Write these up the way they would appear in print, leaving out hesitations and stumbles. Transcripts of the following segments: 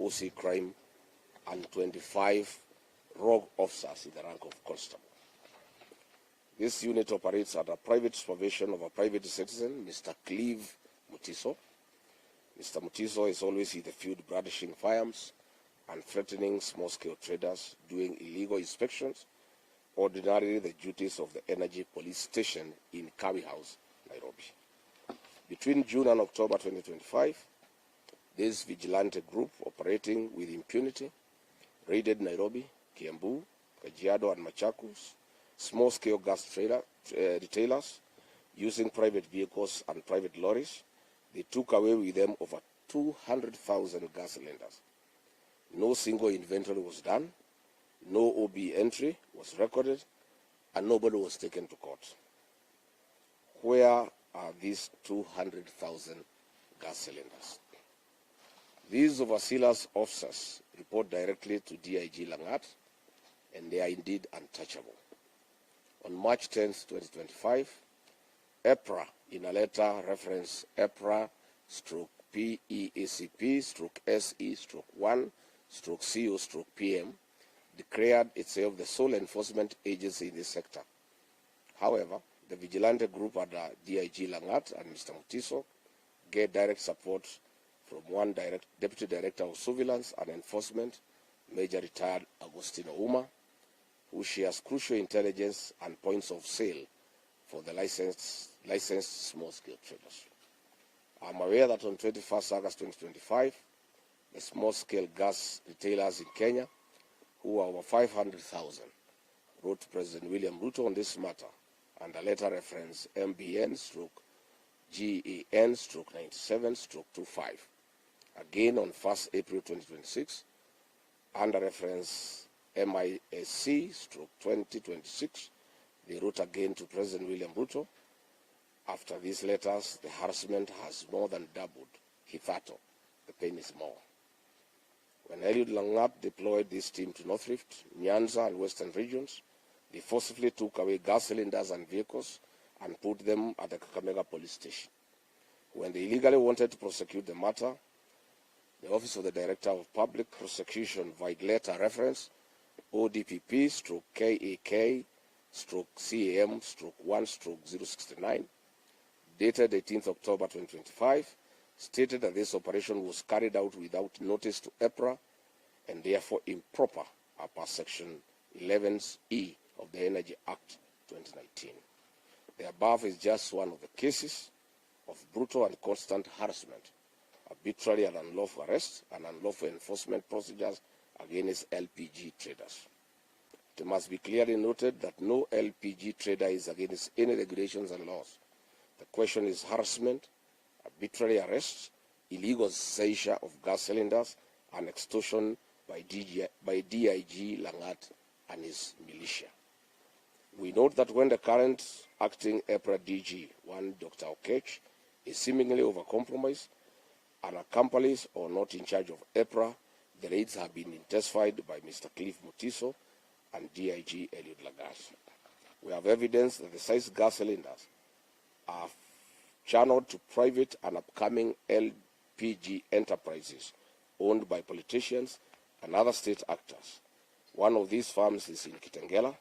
OC crime, and 25 rogue officers in the rank of constable. This unit operates under private supervision of a private citizen, Mr. Clive Mutiso. Mr. Mutiso is always in the field brandishing firearms and threatening small-scale traders, doing illegal inspections, ordinarily the duties of the Energy Police Station in Kawi House, Nairobi. Between June and October 2025, this vigilante group operating with impunity raided Nairobi, Kiambu, Kajiado, and Machakos small-scale gas retailers using private vehicles and private lorries. They took away with them over 200,000 gas cylinders. No single inventory was done, no OB entry was recorded, and nobody was taken to court. Where are these 200,000 gas cylinders? These overseers officers report directly to DIG Langat, and they are indeed untouchable. On March 10, 2025, EPRA, in a letter reference EPRA/PECP/SE/1/CO/PM, declared itself the sole enforcement agency in this sector. However, the vigilante group under DIG Langat and Mr. Mutiso get direct support from one Deputy Director of Surveillance and Enforcement, Major Retired Agostino Uma, who shares crucial intelligence and points of sale for the licensed small-scale traders. I'm aware that on 21st August 2025, the small-scale gas retailers in Kenya, who are over 500,000, wrote to President William Ruto on this matter under letter reference MBN/GAN/97/25. Again on 1st April 2026, under reference MISC/2026, they wrote again to President William Ruto. After these letters, the harassment has more than doubled. Hitherto, the pain is more. When Eliud Langat deployed this team to North Rift, Nyanza, and Western regions, they forcibly took away gas cylinders and vehicles and put them at the Kakamega police station. When they illegally wanted to prosecute the matter, the Office of the Director of Public Prosecution, via letter reference ODPP/KAK/CAM/1/069, dated 18th October 2025, stated that this operation was carried out without notice to EPRA and therefore improper per Section 11E of the Energy Act 2019. The above is just one of the cases of brutal and constant harassment, arbitrary and unlawful arrests, and unlawful enforcement procedures against LPG traders. It must be clearly noted that no LPG trader is against any regulations and laws. The question is harassment, arbitrary arrests, illegal seizure of gas cylinders, and extortion by DIG Langat and his militia. We note that when the current acting EPRA DG, one Dr. Okech, is seemingly overcompromised and accomplice or not in charge of EPRA, the raids have been intensified by Mr. Clive Mutiso and DIG Eliud Lagat. We have evidence that the seized gas cylinders are channeled to private and upcoming LPG enterprises owned by politicians and other state actors. One of these farms is in Kitengela,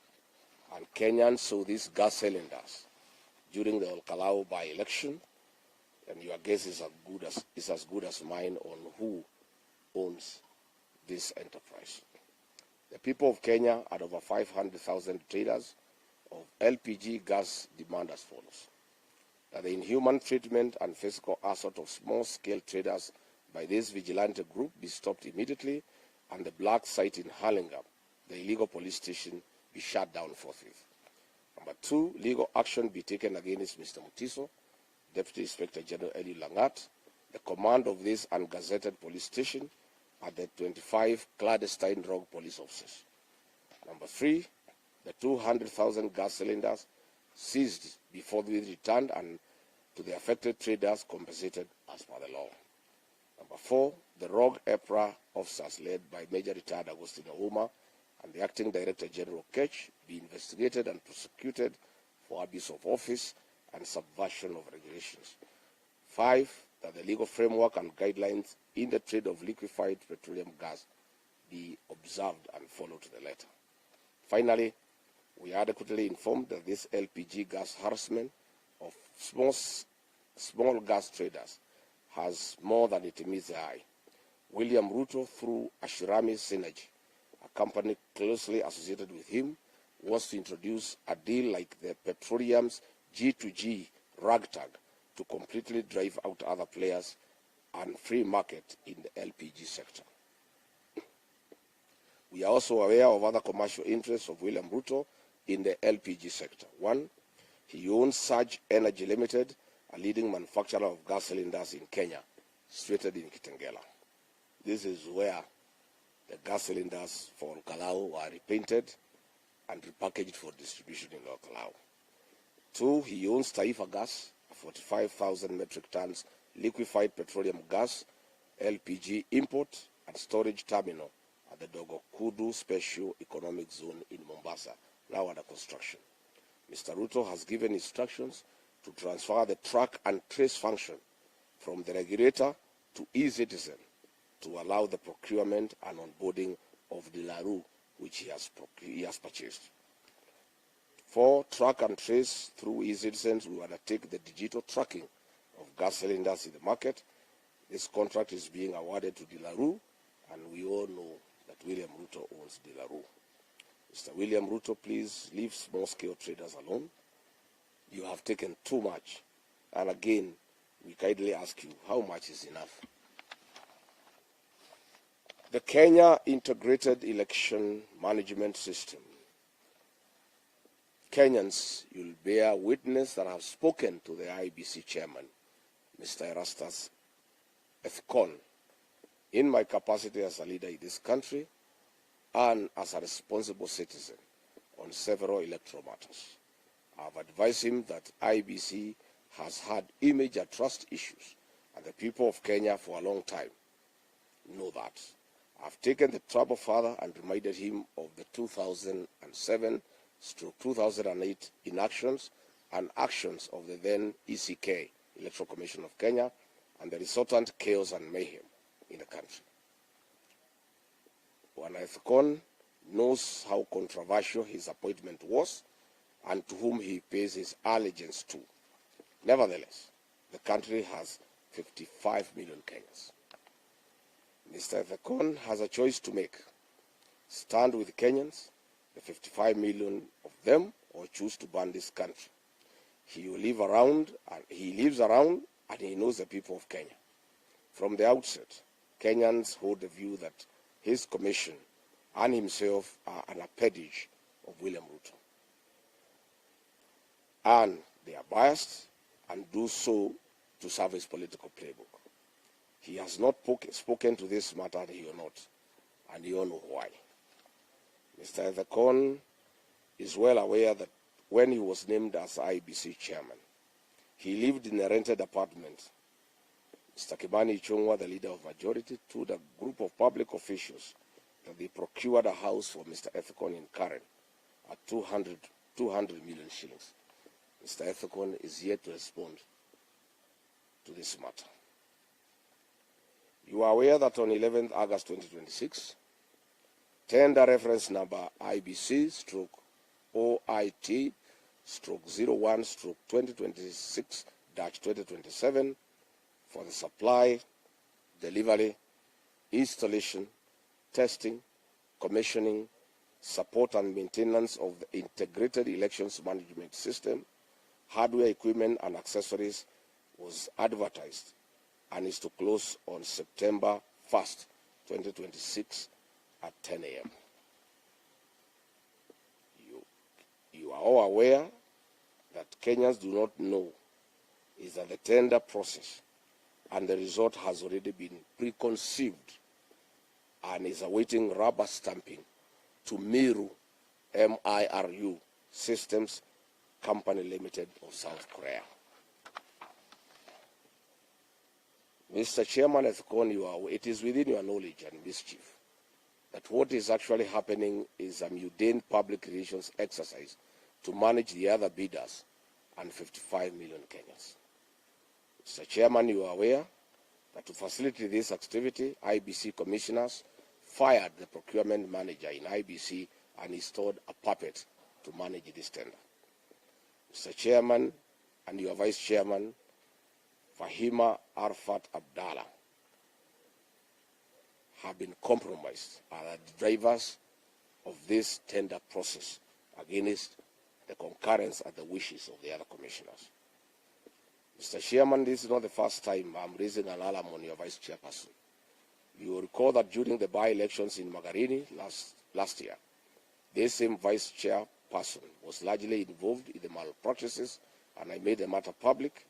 and Kenyans saw these gas cylinders during the Olkalau by-election, and your guess is as good as mine on who owns this enterprise. The people of Kenya are over 500,000 traders of LPG gas demand as follows: that the inhuman treatment and physical assault of small-scale traders by this vigilante group be stopped immediately, and the black site in Hurlingham, the illegal police station, be shut down forthwith. Number 2, legal action be taken against Mr. Mutiso, Deputy Inspector General Eliud Langat, the command of this ungazetted police station, and the 25 clandestine rogue police officers. Number 3, the 200,000 gas cylinders seized before they returned and to the affected traders compensated as per the law. Number 4, the rogue EPRA officers led by Major Retired Agostino Uma and the Acting Director General Ketch be investigated and prosecuted for abuse of office and subversion of regulations. 5, that the legal framework and guidelines in the trade of liquefied petroleum gas be observed and followed to the letter. Finally, we are adequately informed that this LPG gas harassment of small gas traders has more than it meets the eye. William Ruto, through Ashirami Synergy, a company closely associated with him, wants to introduce a deal like the petroleum's G2G ragtag to completely drive out other players and free market in the LPG sector. We are also aware of other commercial interests of William Ruto in the LPG sector. One, he owns Surge Energy Limited, a leading manufacturer of gas cylinders in Kenya, situated in Kitengela. This is where the gas cylinders for Olkalau are repainted and repackaged for distribution in Olkalau. Two, he owns Taifa Gas, a 45,000 metric tons liquefied petroleum gas, LPG import and storage terminal at the Dogo Kudu Special Economic Zone in Mombasa, now under construction. Mr. Ruto has given instructions to transfer the track and trace function from the regulator to eCitizen to allow the procurement and onboarding of the LARU, which he has purchased. For track and trace through eCitizens, we undertake the digital tracking of gas cylinders in the market. This contract is being awarded to DLARU, and we all know that William Ruto owns DLARU. Mr. William Ruto, please leave small-scale traders alone. You have taken too much. And again, we kindly ask you, how much is enough? The Kenya Integrated Election Management System. Kenyans, you'll bear witness that I have spoken to the IBC chairman, Mr. Erastus Ethekon, in my capacity as a leader in this country and as a responsible citizen on several electoral matters. I have advised him that IBC has had image and trust issues, and the people of Kenya for a long time know that. I've taken the trouble further and reminded him of the 2007-2008 inactions and actions of the then ECK, Electoral Commission of Kenya, and the resultant chaos and mayhem in the country. Bwana Ethekon knows how controversial his appointment was and to whom he pays his allegiance to. Nevertheless, the country has 55 million Kenyans. Mr. Ethekon has a choice to make: stand with Kenyans, the 55 million of them, or choose to burn this country. He lives around and he knows the people of Kenya. From the outset, Kenyans hold the view that his commission and himself are an appendage of William Ruto. And they are biased and do so to serve his political playbook. He has not spoken to this matter, and he will not, and you all know why. Mr. Ethekon is well aware that when he was named as IBC chairman, he lived in a rented apartment. Mr. Kimani Ichung'wah, the leader of majority, told a group of public officials that they procured a house for Mr. Ethekon in Karen at 200 million shillings. Mr. Ethekon is yet to respond to this matter. You are aware that on 11th August 2026, tender reference number IBC/OIT/01/2026-2027 for the supply, delivery, installation, testing, commissioning, support and maintenance of the Integrated Elections Management System, hardware, equipment and accessories was advertised and is to close on September 1st, 2026 at 10 a.m. You are all aware that Kenyans do not know is that the tender process and the result has already been preconceived and is awaiting rubber stamping to Miru MIRU Systems Company Limited of South Korea. Mr. Chairman Ethekon, it is within your knowledge and mischief that what is actually happening is a mundane public relations exercise to manage the other bidders and 55 million Kenyans. Mr. Chairman, you are aware that to facilitate this activity, IBC commissioners fired the procurement manager in IBC and installed a puppet to manage this tender. Mr. Chairman and your Vice Chairman, Fahima Arfat Abdallah, have been compromised as the drivers of this tender process against the concurrence and the wishes of the other commissioners. Mr. Chairman, this is not the first time I'm raising an alarm on your Vice Chairperson. You will recall that during the by-elections in Magarini last year, this same Vice Chairperson was largely involved in the malpractices, and I made the matter public.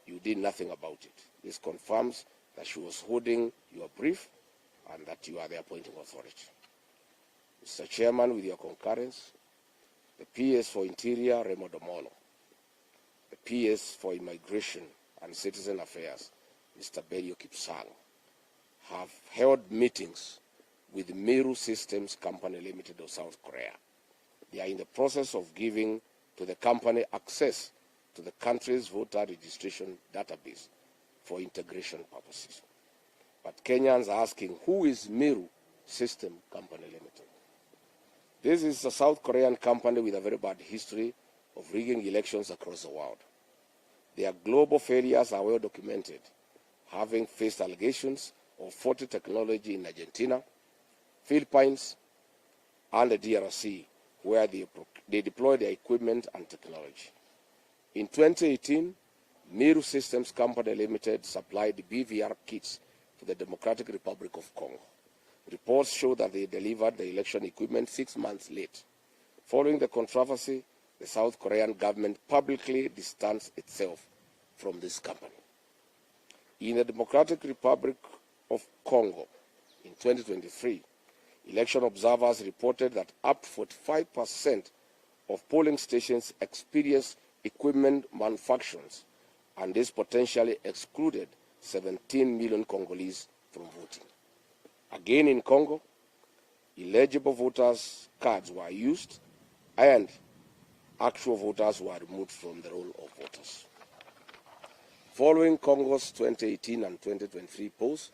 You did nothing about it. This confirms that she was holding your brief and that you are the appointing authority. Mr. Chairman, with your concurrence, the PS for Interior, Remo Domolo, the PS for Immigration and Citizen Affairs, Mr. Berio Kipsang, have held meetings with Meru Systems Company Limited of South Korea. They are in the process of giving to the company access to the country's voter registration database for integration purposes. But Kenyans are asking, who is Meru System Company Limited? This is a South Korean company with a very bad history of rigging elections across the world. Their global failures are well documented, having faced allegations of faulty technology in Argentina, Philippines, and the DRC, where they deploy their equipment and technology. In 2018, Meru Systems Company Limited supplied BVR kits to the Democratic Republic of Congo. Reports show that they delivered the election equipment 6 months late. Following the controversy, the South Korean government publicly distanced itself from this company. In the Democratic Republic of Congo in 2023, election observers reported that up to 45% of polling stations experienced equipment malfunctions, and this potentially excluded 17 million Congolese from voting. Again in Congo, illegible voters' cards were used and actual voters were removed from the roll of voters. Following Congo's 2018 and 2023 polls,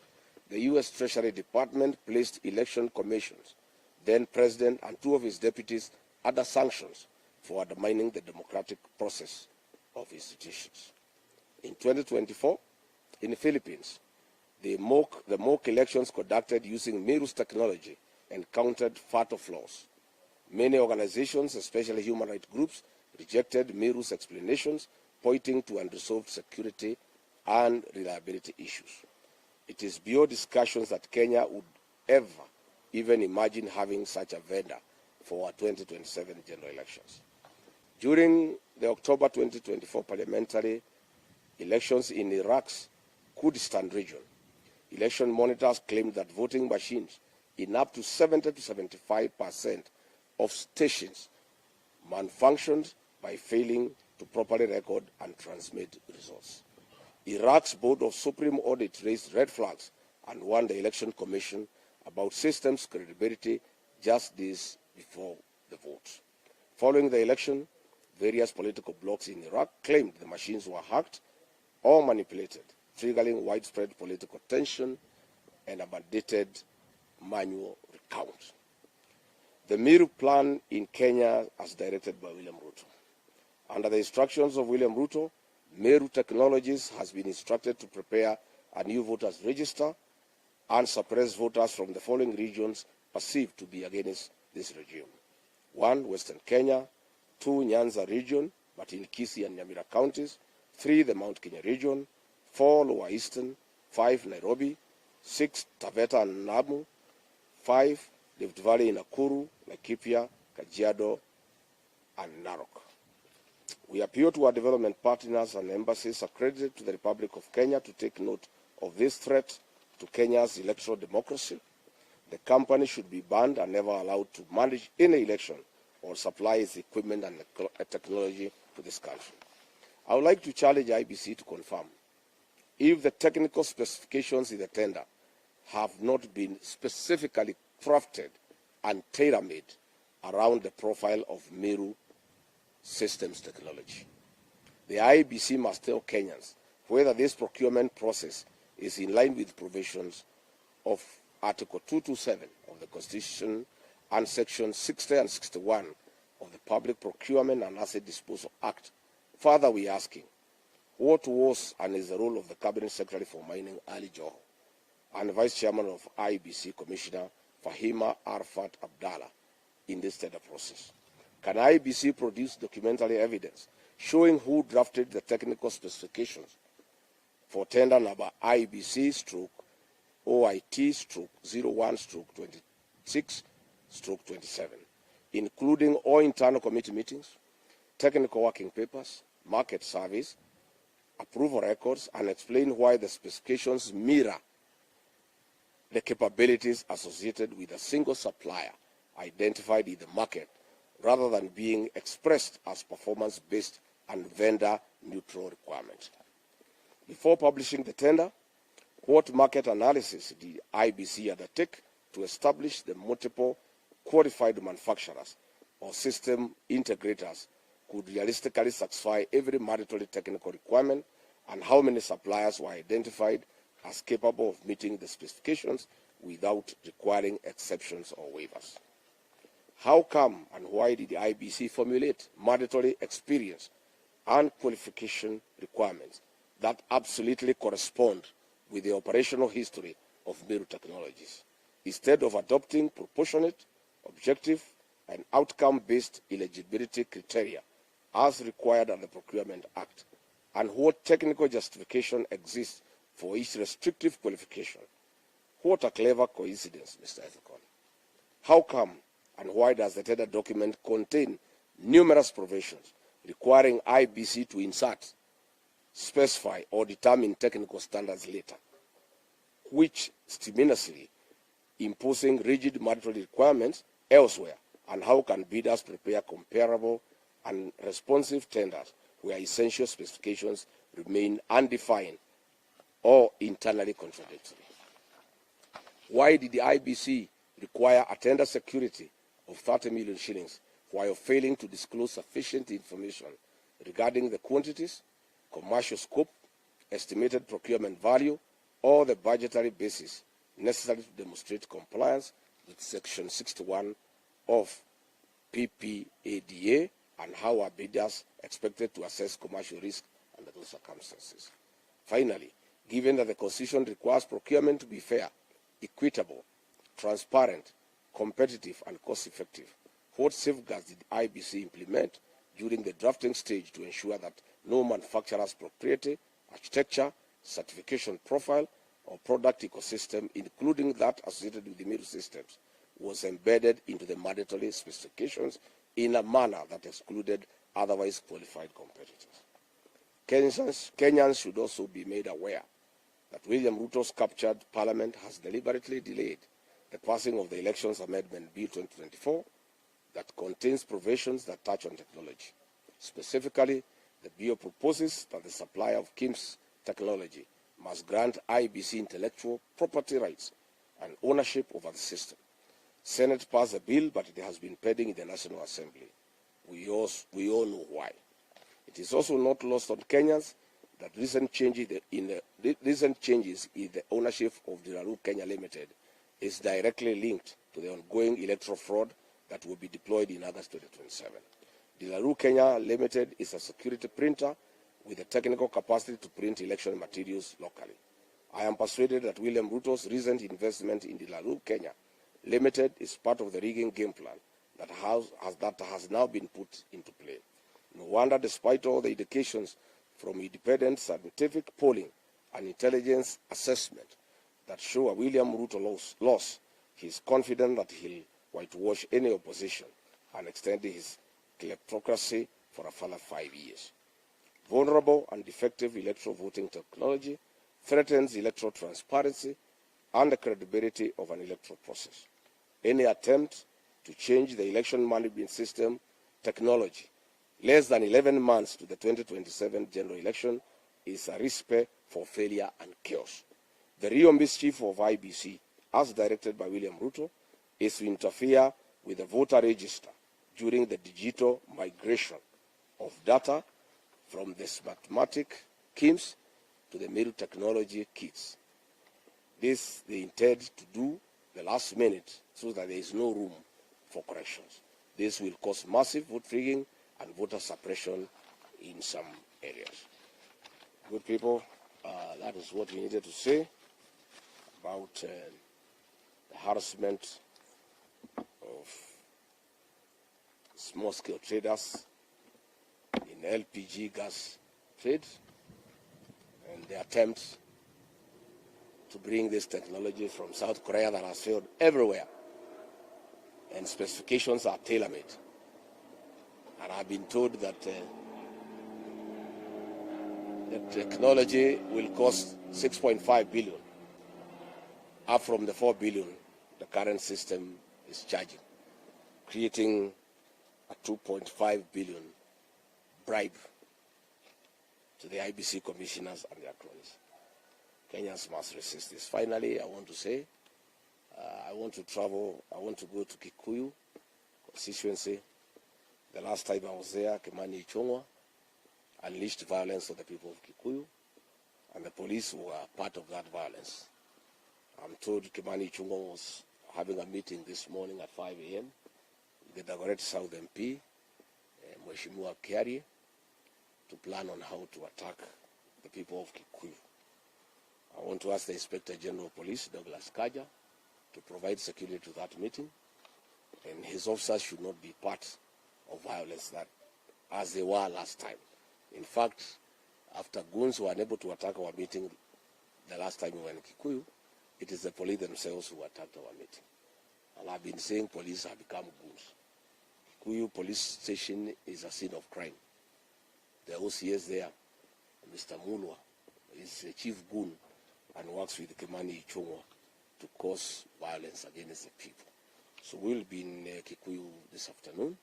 the U.S. Treasury Department placed election commissions, then President and 2 of his deputies under sanctions for undermining the democratic process of institutions. In 2024, in the Philippines, the mock elections conducted using Meru's technology encountered fatal flaws. Many organizations, especially human rights groups, rejected Meru's explanations, pointing to unresolved security and reliability issues. It is beyond discussions that Kenya would ever even imagine having such a vendor for our 2027 general elections. During the October 2024 parliamentary elections in Iraq's Kurdistan region, election monitors claimed that voting machines in up to 70 to 75% of stations malfunctioned by failing to properly record and transmit results. Iraq's Board of Supreme Audit raised red flags and warned the Election Commission about systems' credibility just days before the vote. Following the election, various political blocs in Iraq claimed the machines were hacked or manipulated, triggering widespread political tension and a mandated manual recount. The Meru plan in Kenya, as directed by William Ruto. Under the instructions of William Ruto, Meru Technologies has been instructed to prepare a new voters register and suppress voters from the following regions perceived to be against this regime. 1, Western Kenya; 2, Nyanza region, but in Kisii and Nyamira counties; 3, the Mount Kenya region; 4, Lower Eastern; 5, Nairobi; 6, Taveta and Namu; 5, Rift Valley in Nakuru, Laikipia, Kajiado, and Narok. We appeal to our development partners and embassies accredited to the Republic of Kenya to take note of this threat to Kenya's electoral democracy. The company should be banned and never allowed to manage any election or supply its equipment and technology to this country. I would like to challenge IBC to confirm if the technical specifications in the tender have not been specifically crafted and tailor-made around the profile of Meru Systems technology. The IBC must tell Kenyans whether this procurement process is in line with provisions of Article 227 of the Constitution and Section 60 and 61 of the Public Procurement and Asset Disposal Act. Further, we are asking, what was and is the role of the Cabinet Secretary for Mining, Ali Joho, and Vice Chairman of IBC Commissioner Fahima Arfat Abdallah in this tender process? Can IBC produce documentary evidence showing who drafted the technical specifications for tender number IBC/OIT/01/26/27, including all internal committee meetings, technical working papers, market surveys, approval records, and explain why the specifications mirror the capabilities associated with a single supplier identified in the market, rather than being expressed as performance-based and vendor-neutral requirements. Before publishing the tender, what market analysis did IBC undertake to establish the multiple qualified manufacturers or system integrators could realistically satisfy every mandatory technical requirement, and how many suppliers were identified as capable of meeting the specifications without requiring exceptions or waivers? How come and why did the IBC formulate mandatory experience and qualification requirements that absolutely correspond with the operational history of Meru Technologies, instead of adopting proportionate, objective, and outcome-based eligibility criteria as required under the Procurement Act? And what technical justification exists for each restrictive qualification? What a clever coincidence, Mr. Ethicon. How come and why does the tender document contain numerous provisions requiring IBC to insert, specify, or determine technical standards later, which stimulously imposing rigid mandatory requirements elsewhere? And how can bidders prepare comparable and responsive tenders where essential specifications remain undefined or internally contradictory? Why did the IBC require a tender security of 30 million shillings while failing to disclose sufficient information regarding the quantities, commercial scope, estimated procurement value, or the budgetary basis necessary to demonstrate compliance with Section 61 of PPADA, and how are bidders expected to assess commercial risk under those circumstances? Finally, given that the Constitution requires procurement to be fair, equitable, transparent, competitive, and cost-effective, what safeguards did IBC implement during the drafting stage to ensure that no manufacturer's proprietary, architecture, certification profile, or product ecosystem, including that associated with the Meru systems, was embedded into the mandatory specifications in a manner that excluded otherwise qualified competitors? Kenyans should also be made aware that William Ruto's captured parliament has deliberately delayed the passing of the Elections Amendment Bill 2024 that contains provisions that touch on technology. Specifically, the bill proposes that the supplier of KIMS technology must grant IBC intellectual property rights and ownership over the system. Senate passed the bill, but it has been pending in the National Assembly. We all know why. It is also not lost on Kenyans that recent changes in the ownership of Delaru Kenya Limited is directly linked to the ongoing electoral fraud that will be deployed in August 2027. Delaru Kenya Limited is a security printer with the technical capacity to print election materials locally. I am persuaded that William Ruto's recent investment in Delaru Kenya Limited is part of the rigging game plan that has now been put into play. No wonder, despite all the indications from independent scientific polling and intelligence assessment that show a William Ruto loss, he is confident that he'll whitewash any opposition and extend his kleptocracy for a further 5 years. Vulnerable and defective electoral voting technology threatens electoral transparency and the credibility of an electoral process. Any attempt to change the election management system technology less than 11 months to the 2027 general election is a recipe for failure and chaos. The real mischief of IBC, as directed by William Ruto, is to interfere with the voter register during the digital migration of data from the smartmatic KIMS to the middle technology kits. This they intend to do the last minute so that there is no room for corrections. This will cause massive vote rigging and voter suppression in some areas. Good people, that is what we needed to say about the harassment of small-scale traders in LPG gas trade and the attempt to bring this technology from South Korea that has failed everywhere, and specifications are tailor-made. And I've been told that the technology will cost 6.5 billion, up from the 4 billion the current system is charging, creating a 2.5 billion bribe to the IBC commissioners and their cronies. Kenyans must resist this. Finally, I want to say, I want to go to Kikuyu constituency. The last time I was there, Kimani Ichung'wah unleashed violence on the people of Kikuyu, and the police were part of that violence. I'm told Kimani Ichung'wah was having a meeting this morning at 5 a.m. with the Dagoretti South MP, Mheshimiwa Kiari, to plan on how to attack the people of Kikuyu. I want to ask the Inspector General of Police, Douglas Kaja, to provide security to that meeting, and his officers should not be part of violence that, as they were last time. In fact, after goons were unable to attack our meeting the last time we were in Kikuyu, it is the police themselves who attacked our meeting. And I've been saying police have become goons. Kikuyu police station is a scene of crime. The OCS there, Mr. Mulwa, is a chief goon and works with Kimani Ichung'wah to cause violence against the people. So we'll be in Kikuyu this afternoon,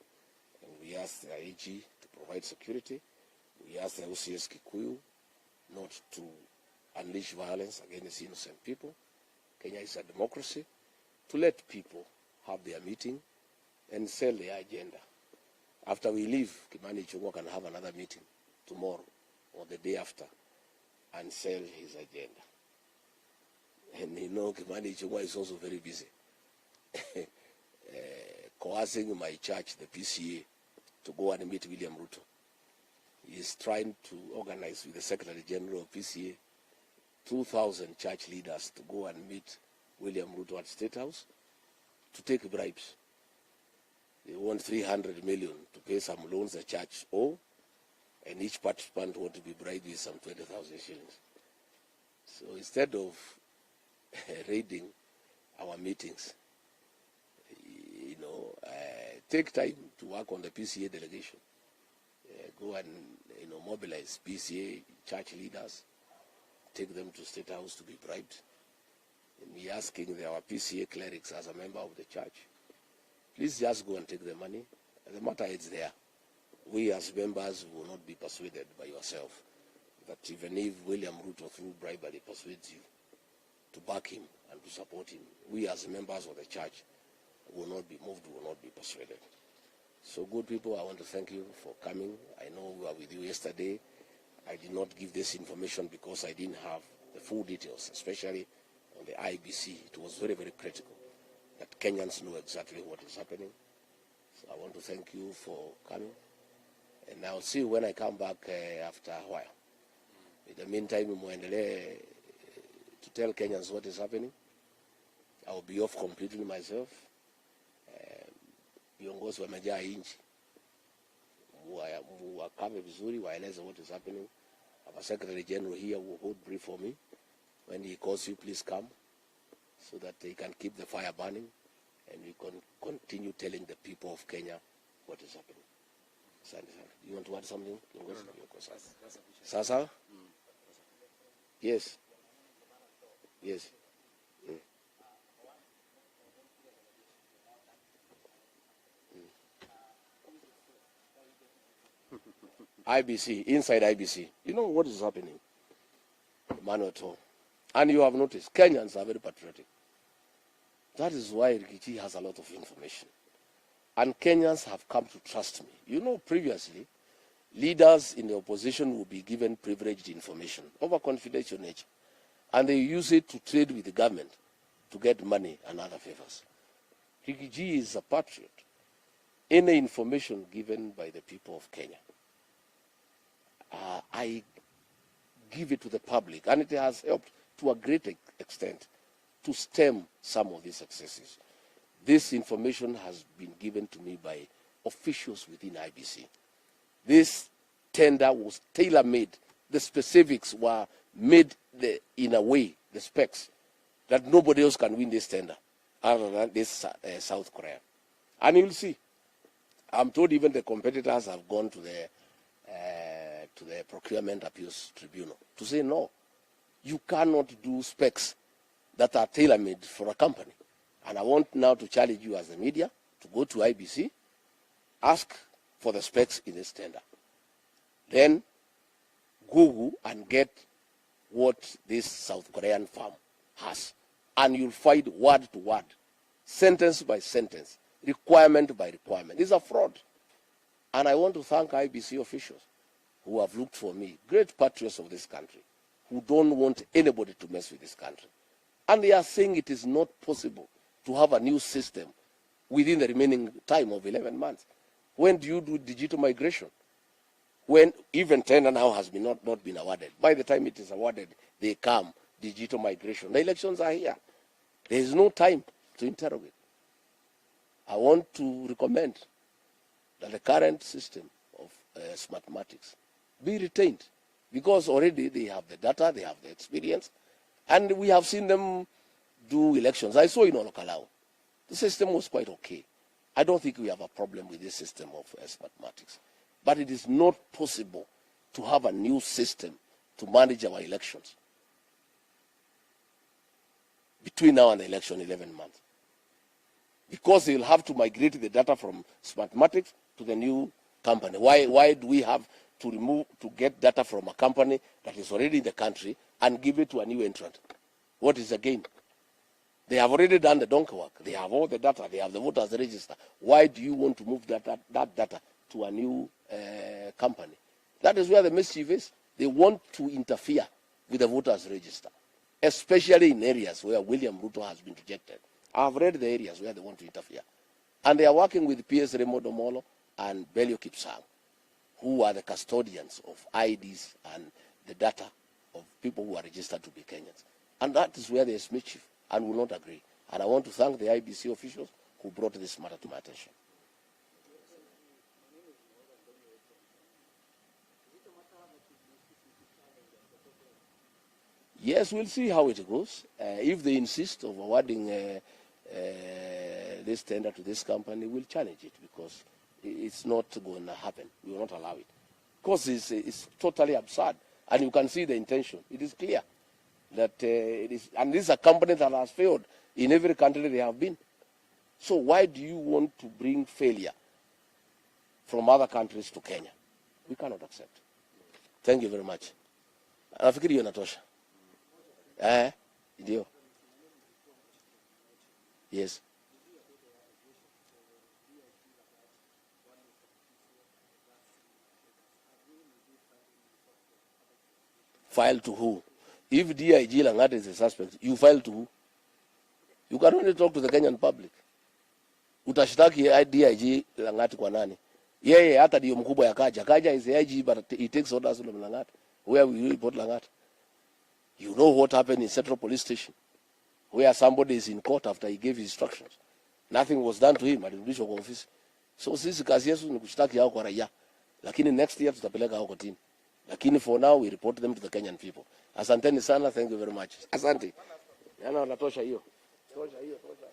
and we ask the AG to provide security. We ask the OCS Kikuyu not to unleash violence against innocent people. Kenya is a democracy. To let people have their meeting and sell their agenda. After we leave, Kimani Ichung'wah can have another meeting tomorrow or the day after and sell his agenda. And you know, Kimani Ichung'wah is also very busy coercing my church, the PCA, to go and meet William Ruto. He is trying to organize with the Secretary General of PCA 2,000 church leaders to go and meet William Ruto at State House to take bribes. They want 300 million to pay some loans the church owe, and each participant want to be bribed with some 20,000 shillings. So instead of raiding our meetings, take time to work on the PCA delegation. Go and mobilize PCA church leaders, take them to State House to be bribed. And we asking our PCA clerics as a member of the church, please just go and take the money. The matter is there. We as members will not be persuaded by yourself that even if William Ruto through bribery persuades you to back him and to support him, we as members of the church will not be moved, will not be persuaded. So good people, I want to thank you for coming. I know we were with you yesterday. I did not give this information because I didn't have the full details, especially on the IBC. It was very, very critical that Kenyans know exactly what is happening. So I want to thank you for coming. And I'll see you when I come back after a while. In the meantime, to tell Kenyans what is happening. I will be off completely myself. Viongozi wamejaa inchi, wakame vizuri, waeleze what is happening. Our Secretary General here will hold brief for me. When he calls you, please come, so that they can keep the fire burning, and we can continue telling the people of Kenya what is happening. You want to add something? Sasa? Yes. Yes. IBC, inside IBC. You know what is happening? Emmanuel Tom. And you have noticed, Kenyans are very patriotic. That is why Rigathi has a lot of information. And Kenyans have come to trust me. You know, previously, leaders in the opposition will be given privileged information of a confidential nature, and they use it to trade with the government to get money and other favors. Rigathi is a patriot. Any information given by the people of Kenya, I give it to the public, and it has helped to a great extent to stem some of these excesses. This information has been given to me by officials within IBC. This tender was tailor-made. The specifics were made in a way, the specs, that nobody else can win this tender other than this South Korea. And you'll see, I'm told even the competitors have gone to the Procurement Appeals Tribunal to say, no, you cannot do specs that are tailor-made for a company. And I want now to challenge you as the media to go to IBC, ask for the specs in this tender. Then Google and get what this South Korean firm has. And you'll find word to word, sentence by sentence, requirement by requirement. It's a fraud. And I want to thank IBC officials who have looked for me, great patriots of this country, who don't want anybody to mess with this country. And they are saying it is not possible to have a new system within the remaining time of 11 months. When do you do digital migration? When even tender now has been not been awarded. By the time it is awarded, they come, digital migration. The elections are here. There is no time to interrogate. I want to recommend that the current system of Smartmatics be retained, because already they have the data, they have the experience, and we have seen them do elections. I saw in Olokalao. The system was quite okay. I don't think we have a problem with this system of Smartmatics. But it is not possible to have a new system to manage our elections between now and the election, 11 months. Because they will have to migrate the data from Smartmatics to the new company. Why do we have to get data from a company that is already in the country and give it to a new entrant? What is the gain? They have already done the donkey work. They have all the data. They have the voters register. Why do you want to move that data to a new company? That is where the mischief is. They want to interfere with the voters register, especially in areas where William Ruto has been rejected. I've read the areas where they want to interfere. And they are working with PS Remo Domolo and Belio Kipsang, who are the custodians of IDs and the data of people who are registered to be Kenyans. And that is where there is mischief, and will not agree. And I want to thank the IBC officials who brought this matter to my attention. Yes, we'll see how it goes. If they insist of awarding this tender to this company, we'll challenge it, because it's not going to happen. We will not allow it. Because it's totally absurd. And you can see the intention. It is clear that it is, and this is a company that has failed in every country they have been. So why do you want to bring failure from other countries to Kenya? We cannot accept. Thank you very much. Nafikiri hiyo inatosha. Ndio. Yes. File to who? If DIG Lang'at is a suspect, you file to who? You can only talk to the Kenyan public. Utashtaki DIG Lang'at kwa nani? Yeye hata ndio mkubwa ya Kaja. Kaja is the IG, but he takes orders from Lang'at. Where will you report Lang'at? You know what happened in Central Police Station, where somebody is in court after he gave his instructions. Nothing was done to him. Alirudishwa kwa ofisi. So sisi kazi yetu ni kushtaki hao kwa raia. Lakini next year tutapeleka hao kotini. Lakini for now we report them to the Kenyan people. Asanteni sana, thank you very much. Asante. Yana natosha hiyo. Tosha hiyo, tosha.